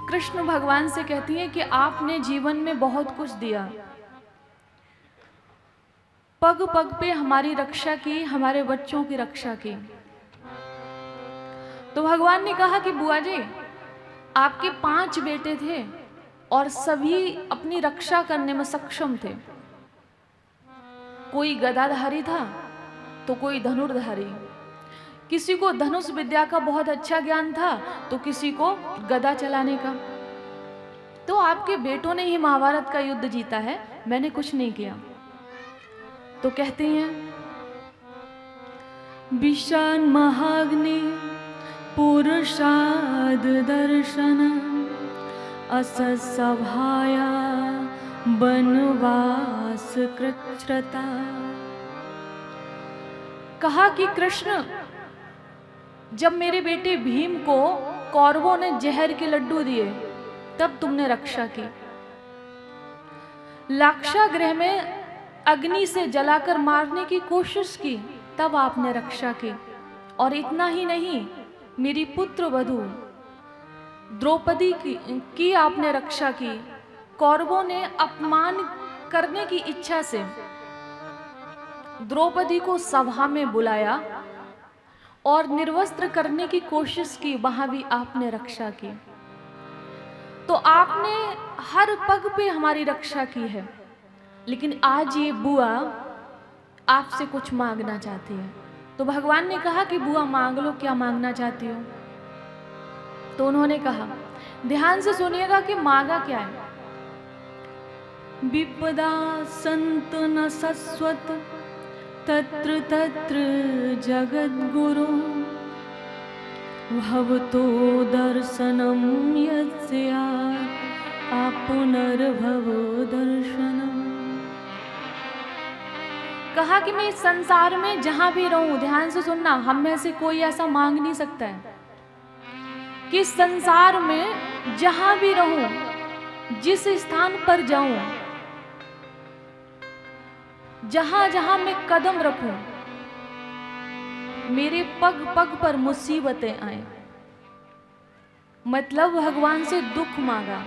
कृष्ण भगवान से कहती हैं कि आपने जीवन में बहुत कुछ दिया, पग पग पे हमारी रक्षा की, हमारे बच्चों की रक्षा की। तो भगवान ने कहा कि बुआ जी, आपके 5 बेटे थे और सभी अपनी रक्षा करने में सक्षम थे। कोई गदाधारी था तो कोई धनुर्धारी, किसी को धनुष विद्या का बहुत अच्छा ज्ञान था तो किसी को गदा चलाने का। तो आपके बेटों ने ही महाभारत का युद्ध जीता है, मैंने कुछ नहीं किया। तो कहते हैं विशान महाग्नि पुरुषाद दर्शन अससभाया वनवास कृच्छ्रता। कहा कि कृष्ण, जब मेरे बेटे भीम को कौरवों ने जहर के लड्डू दिए तब तुमने रक्षा की। लाक्षागृह में अग्नि से जलाकर मारने की कोशिश की तब आपने रक्षा की। और इतना ही नहीं, मेरी पुत्र वधू द्रौपदी की आपने रक्षा की। कौरवों ने अपमान करने की इच्छा से द्रौपदी को सभा में बुलाया और निर्वस्त्र करने की कोशिश की, वहां भी आपने रक्षा की। तो आपने हर पग पे हमारी रक्षा की है। लेकिन आज ये बुआ आपसे कुछ मांगना चाहती है। तो भगवान ने कहा कि बुआ मांग लो, क्या मांगना चाहती हो? तो उन्होंने कहा, ध्यान से सुनिएगा कि मांगा क्या है। विपदा संत न सस्वत तत्र तत्र जगद्गुरु भवतो दर्शनम यस्या पुनर्भव दर्शनम। कहा कि मैं इस संसार में जहां भी रहूं, ध्यान से सुनना, हम में से कोई ऐसा मांग नहीं सकता है कि संसार में जहां भी रहूं, जिस स्थान पर जाऊं, जहां जहां मैं कदम रखूं, मेरे पग पग पर मुसीबतें आए। मतलब भगवान से दुख मांगा।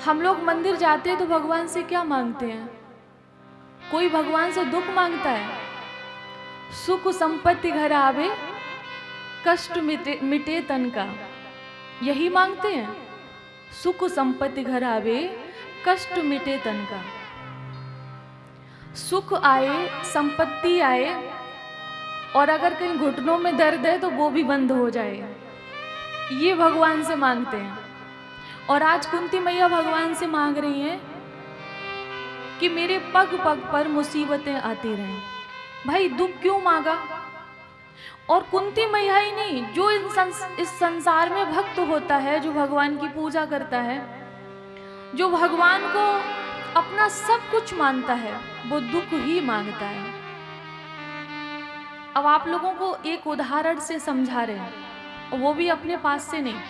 हम लोग मंदिर जाते हैं तो भगवान से क्या मांगते हैं? कोई भगवान से दुख मांगता है? सुख संपत्ति घर आवे, कष्ट मिटे तन का, यही मांगते हैं। सुख संपत्ति घर आवे, कष्ट मिटे तन का। सुख आए, संपत्ति आए, और अगर कहीं घुटनों में दर्द है तो वो भी बंद हो जाए, ये भगवान से मांगते हैं। और आज कुंती मैया भगवान से मांग रही हैं कि मेरे पग पग पर मुसीबतें आती रहें। भाई दुख क्यों मांगा? और कुंती मैया ही नहीं, जो इस संसार में भक्त होता है, जो भगवान की पूजा करता है, जो भगवान को अपना सब कुछ मानता है, वो दुख ही मांगता है। अब आप लोगों को एक उदाहरण से समझा रहे हैं, और वो भी अपने पास से नहीं।